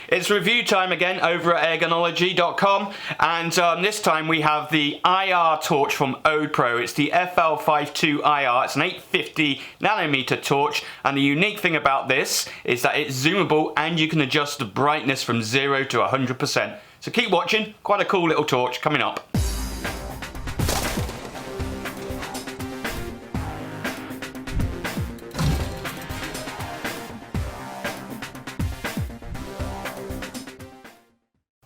It's review time again over at ergonology.com, and this time we have the IR torch from OdePro. It's the KL52 IR. It's an 850 nanometer torch, and the unique thing about this is that it's zoomable and you can adjust the brightness from 0 to 100%. So keep watching, quite a cool little torch coming up.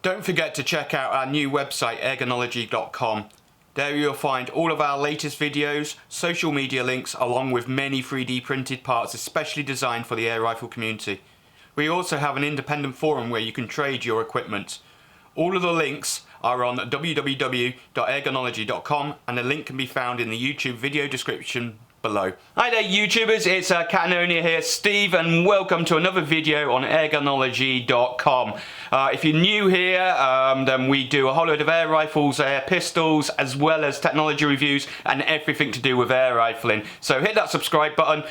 Don't forget to check out our new website, ergonology.com. There you'll find all of our latest videos, social media links, along with many 3D printed parts especially designed for the air rifle community. We also have an independent forum where you can trade your equipment. All of the links are on www.ergonology.com, and the link can be found in the YouTube video description below. Hi there YouTubers, it's Catanonia here, Steve, and welcome to another video on ergonology.com. If you're new here, then we do a whole load of air rifles, air pistols, as well as technology reviews and everything to do with air rifling. So hit that subscribe button,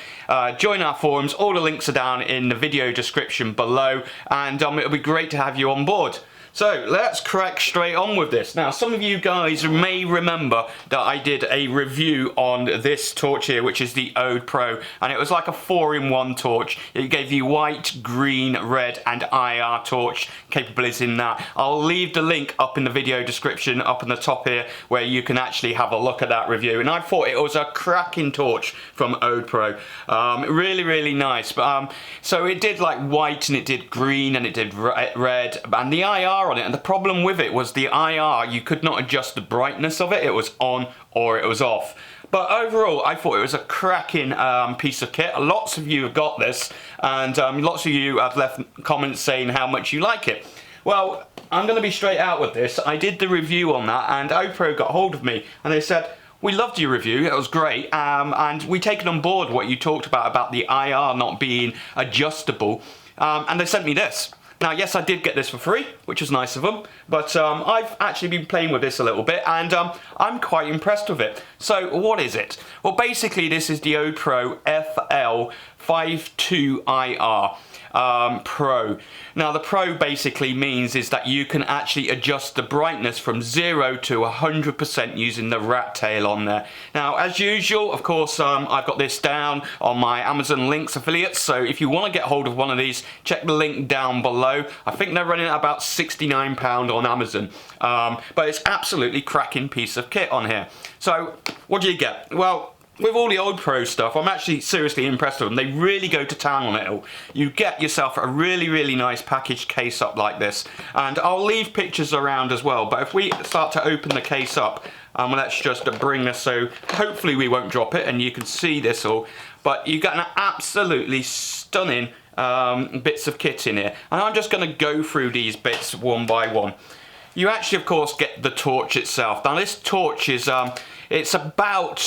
join our forums, all the links are down in the video description below, and it'll be great to have you on board. So let's crack straight on with this. Now, some of you guys may remember that I did a review on this torch here, which is the OdePro, and it was like a 4-in-1 torch. It gave you white, green, red and IR torch capabilities in that. I'll leave the link up in the video description up in the top here where you can actually have a look at that review, and I thought it was a cracking torch from OdePro. Really nice. But so it did like white and it did green and it did red, and the IR on it, and the problem with it was the IR, you could not adjust the brightness of it. It was on or it was off. But overall, I thought it was a cracking piece of kit. Lots of you have got this, and lots of you have left comments saying how much you like it. Well, I'm going to be straight out with this. I did the review on that, and OdePro got hold of me, and they said, "We loved your review, it was great, and we taken on board what you talked about the IR not being adjustable," and they sent me this. Now, yes, I did get this for free, which was nice of them, but I've actually been playing with this a little bit, and I'm quite impressed with it. So, what is it? Well, basically, this is the OdePro KL52 IR Pro. Now, the Pro basically means is that you can actually adjust the brightness from 0 to 100% using the rat tail on there. Now, as usual, of course, I've got this down on my Amazon links affiliates, so if you want to get hold of one of these, check the link down below. I think they're running at about £69 on Amazon, but it's absolutely cracking piece of kit on here. So, what do you get? Well, with all the OdePro stuff, I'm actually seriously impressed with them. They really go to town on it all. You get yourself a really nice packaged case up like this, and I'll leave pictures around as well. But if we start to open the case up, let's just bring this so hopefully we won't drop it and you can see this all. But you get an absolutely stunning bits of kit in here, and I'm just going to go through these bits one by one. You actually, of course, get the torch itself. Now, this torch is it's about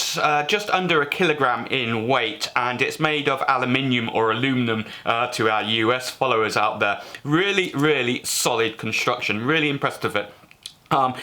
just under a kilogram in weight, and it's made of aluminium or aluminum to our US followers out there. Really solid construction. Really impressed with it.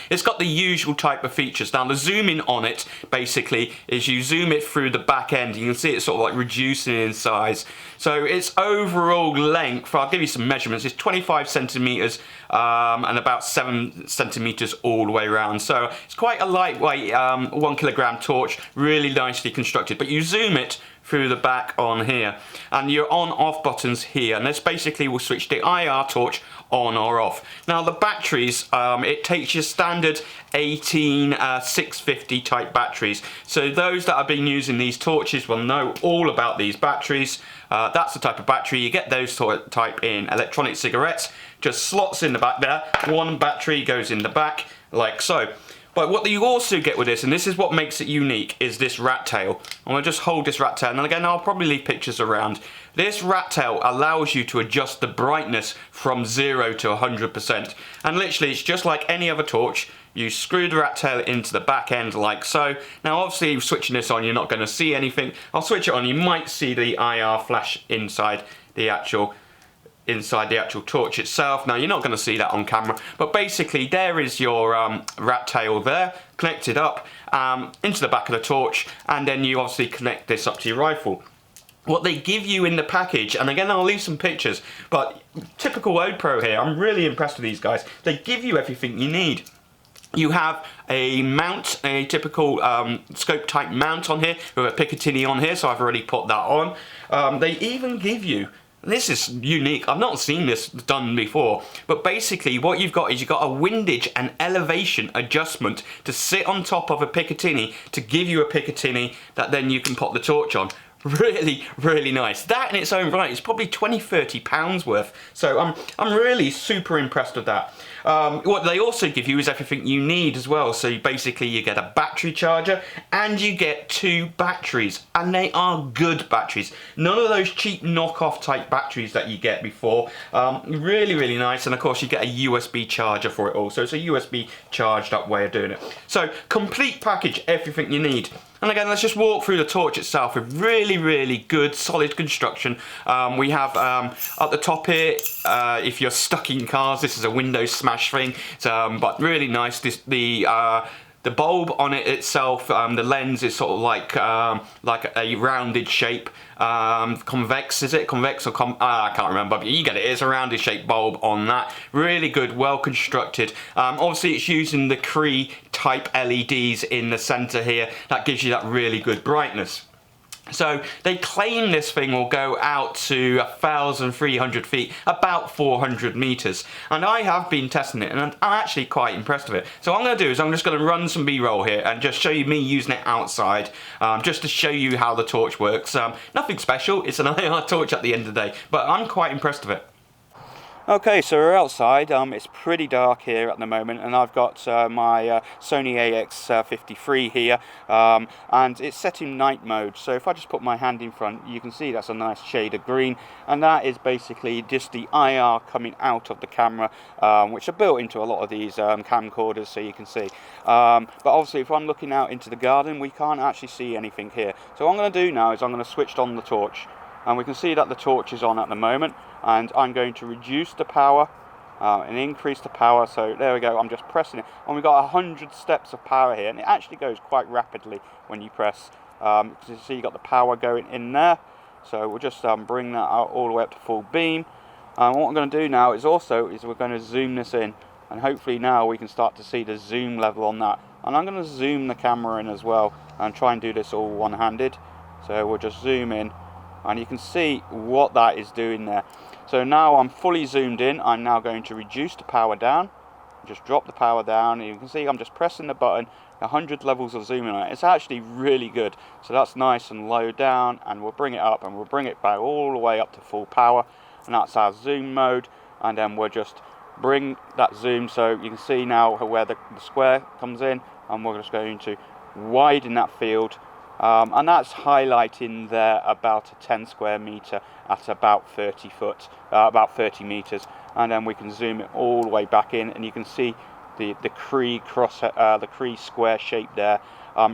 It's got the usual type of features. Now, the zoom in on it basically is you zoom it through the back end. You can see it's sort of like reducing in size. So its overall length, I'll give you some measurements, it's 25 centimeters and about 7 centimeters all the way around. So it's quite a lightweight 1 kilogram torch, really nicely constructed. But you zoom it through the back on here, and your on-off buttons here, and this basically will switch the IR torch on or off. Now, the batteries, it takes your standard 650 type batteries. So those that have been using these torches will know all about these batteries. That's the type of battery. You get those type in electronic cigarettes. Just slots in the back there. One battery goes in the back like so. But what you also get with this, and this is what makes it unique, is this rat tail. I'm going to just hold this rat tail, and again I'll probably leave pictures around. This rat tail allows you to adjust the brightness from 0 to 100%. And literally it's just like any other torch. You screw the rat tail into the back end like so. Now obviously switching this on, you're not going to see anything. I'll switch it on, you might see the IR flash inside the actual torch itself. Now, you're not going to see that on camera, but basically there is your rat tail there, connected up into the back of the torch, and then you obviously connect this up to your rifle. what they give you in the package, and again I'll leave some pictures, but typical OdePro here, I'm really impressed with these guys. They give you everything you need. You have a mount, a typical scope type mount on here with a Picatinny on here, so I've already put that on. They even give you, this is unique, I've not seen this done before, but basically what you've got is you've got a windage and elevation adjustment to sit on top of a Picatinny to give you a Picatinny that then you can pop the torch on. Really, really nice. That in its own right is probably 20–30 pounds worth. So I'm really super impressed with that. What they also give you is everything you need as well. So basically you get a battery charger and you get 2 batteries, and they are good batteries. None of those cheap knockoff type batteries that you get before. Really, really nice. And of course you get a USB charger for it all. So it's a USB charged up way of doing it. So complete package, everything you need. And again, let's just walk through the torch itself with really, really good, solid construction. We have at the top here, if you're stuck in cars, this is a Windows smash thing, but really nice. The bulb on it itself, the lens is sort of like a rounded shape. Convex, is it? Convex or I can't remember, but you get it. It's a rounded shaped bulb on that. Really good, well constructed. Obviously it's using the Cree type LEDs in the center here. That gives you that really good brightness. So they claim this thing will go out to 1,300 feet, about 400 meters. And I have been testing it and I'm actually quite impressed with it. So what I'm going to do is I'm just going to run some B-roll here and just show you me using it outside, just to show you how the torch works. Nothing special, it's an IR torch at the end of the day, but I'm quite impressed with it. Okay, so we're outside. It's pretty dark here at the moment, and I've got my Sony AX53 here, and it's set in night mode. So if I just put my hand in front, you can see that's a nice shade of green, and that is basically just the IR coming out of the camera, which are built into a lot of these camcorders, so you can see. But obviously, if I'm looking out into the garden, we can't actually see anything here. So what I'm going to do now is I'm going to switch on the torch, and we can see that the torch is on at the moment. And I'm going to reduce the power and increase the power. So there we go, I'm just pressing it, and we've got 100 steps of power here, and it actually goes quite rapidly when you press. You see you've got the power going in there, so we'll just bring that out all the way up to full beam. And what I'm going to do now is we're going to zoom this in, and hopefully now we can start to see the zoom level on that. And I'm going to zoom the camera in as well and try and do this all one-handed. So we'll just zoom in, and you can see what that is doing there. So now I'm fully zoomed in. I'm now going to reduce the power down, just drop the power down, and you can see I'm just pressing the button, 100 levels of zooming on it. It's actually really good. So that's nice and low down, and we'll bring it up and we'll bring it back all the way up to full power, and that's our zoom mode. And then we'll just bring that zoom so you can see now where the square comes in, and we're just going to widen that field. And that's highlighting there about a 10 square meter at about 30 meters, and then we can zoom it all the way back in, and you can see the Cree square shape there.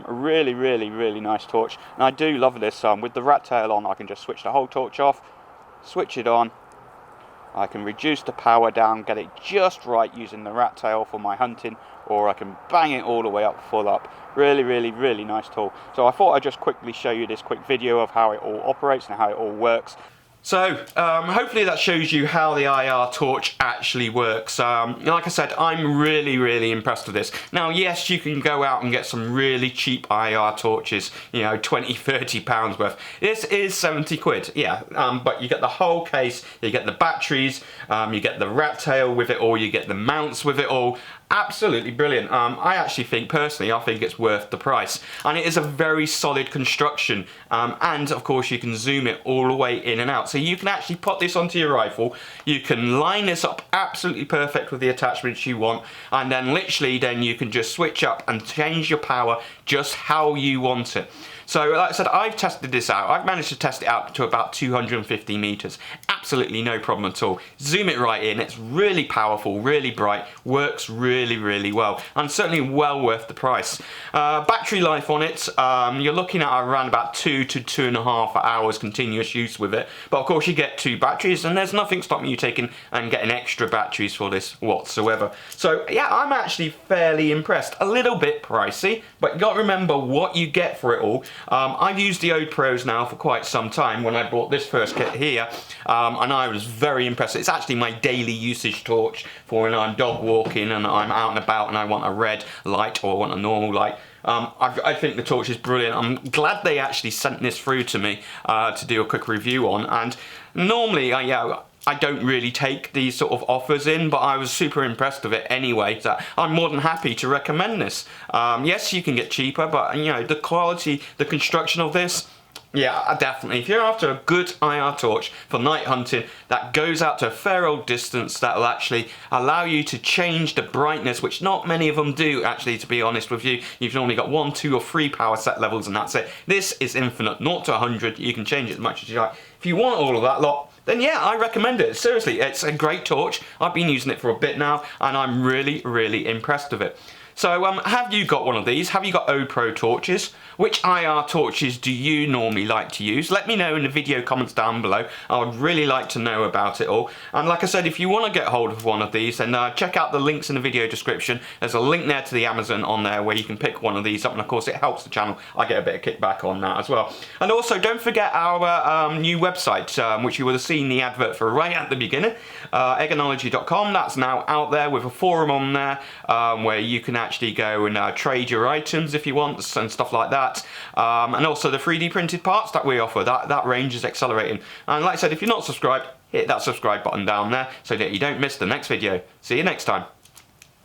Really, really, really nice torch, and I do love this. With the rat tail on, I can just switch the whole torch off, switch it on. I can reduce the power down, get it just right using the rat tail for my hunting, or I can bang it all the way up full up. Really, really, really nice tool. So I thought I'd just quickly show you this quick video of how it all operates and how it all works. So hopefully that shows you how the IR torch actually works. Like I said, I'm really, really impressed with this. Now, yes, you can go out and get some really cheap IR torches, you know, 20–30 pounds worth. This is 70 quid, yeah, but you get the whole case, you get the batteries, you get the rat tail with it all, you get the mounts with it all. Absolutely brilliant. I actually think, personally, I think it's worth the price. And it is a very solid construction. And, of course, you can zoom it all the way in and out. So you can actually put this onto your rifle. You can line this up absolutely perfect with the attachments you want. And then, literally, then you can just switch up and change your power just how you want it. So, like I said, I've tested this out. I've managed to test it out to about 250 meters. Absolutely no problem at all. Zoom it right in. It's really powerful, really bright, works really really well, and certainly well worth the price. Battery life on it, you're looking at around about 2 to 2.5 hours continuous use with it, but of course you get 2 batteries, and there's nothing stopping you taking and getting extra batteries for this whatsoever. So yeah, I'm actually fairly impressed. A little bit pricey, but you got to remember what you get for it all. I've used the OdePros now for quite some time when I bought this first kit here, and I was very impressed. It's actually my daily usage torch for when I'm dog walking and I'm out and about and I want a red light or I want a normal light. I think the torch is brilliant. I'm glad they actually sent this through to me to do a quick review on, and normally I don't really take these sort of offers in, but I was super impressed with it anyway, so I'm more than happy to recommend this. Yes, you can get cheaper, but you know, the quality, the construction of this, yeah, definitely. If you're after a good IR torch for night hunting that goes out to a fair old distance, that will actually allow you to change the brightness, which not many of them do actually, to be honest with you. You've normally got 1, 2 or 3 power set levels and that's it. This is infinite, 0 to 100, you can change it as much as you like. If you want all of that lot, then yeah, I recommend it. Seriously, it's a great torch. I've been using it for a bit now and I'm really impressed with it. So have you got one of these? Have you got OdePro torches? Which IR torches do you normally like to use? Let me know in the video comments down below. I would really like to know about it all. And like I said, if you want to get hold of one of these, then check out the links in the video description. There's a link there to the Amazon on there where you can pick one of these up, and of course it helps the channel. I get a bit of kickback on that as well. And also don't forget our new website, which you would have seen the advert for right at the beginning, eggonology.com. That's now out there with a forum on there where you can actually go and trade your items if you want and stuff like that. And also the 3D printed parts that we offer, that range is accelerating. And like I said, if you're not subscribed, hit that subscribe button down there so that you don't miss the next video. See you next time.